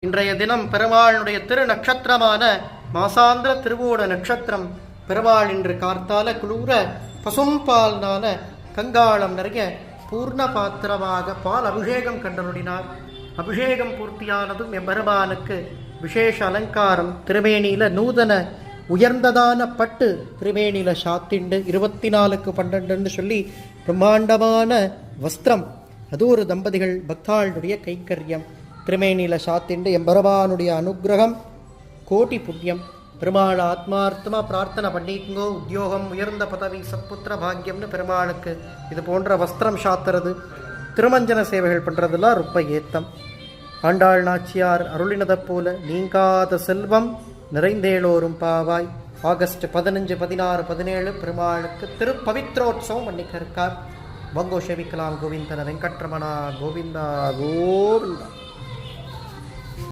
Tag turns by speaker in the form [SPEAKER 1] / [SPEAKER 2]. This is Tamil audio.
[SPEAKER 1] இன்றைய தினம் பெருமாளுடைய திரு நட்சத்திரமான மாசாந்திர திருவோட நட்சத்திரம். பெருமாள் இன்று கார்த்தால குளூர பசும்பால்னால கங்காளம் நிறைய பூர்ண பாத்திரமாக பால் அபிஷேகம் கண்டனுடினார். அபிஷேகம் பூர்த்தியானதும் எம்பெருமானுக்கு விசேஷ அலங்காரம். திருமேனியில நூதன உயர்ந்ததான பட்டு திருமேனியில சாத்திண்டு 24:12 சொல்லி பிரம்மாண்டமான வஸ்திரம். அது ஒரு தம்பதிகள் பக்தாளுடைய கைங்கரியம். திருமேனியில சாத்திண்டு எம்பெருமானுடைய அனுகிரகம் கோட்டி புண்ணியம். பெருமாள் ஆத்மார்த்தமா பிரார்த்தனை பண்ணிக்கோ. உத்தியோகம், உயர்ந்த பதவி, சத்புத்திர பாக்கியம்னு பெருமாளுக்கு இது போன்ற வஸ்திரம் சாத்துறது, திருமஞ்சன சேவைகள் பண்றதெல்லாம் ரொம்ப ஏத்தம். ஆண்டாள் நாச்சியார் அருளினதை போல நீங்காத செல்வம் நிறைந்தேளோரும் பாவாய். ஆகஸ்ட் 15, 16, 17 பெருமாளுக்கு திருப்பவித்ரோத்சவம் பண்ணிக்க இருக்கார். வங்கோ சேவிக்கலாம். கோவிந்தன வெங்கட்ரமணா கோவிந்தா கோவிந்தா.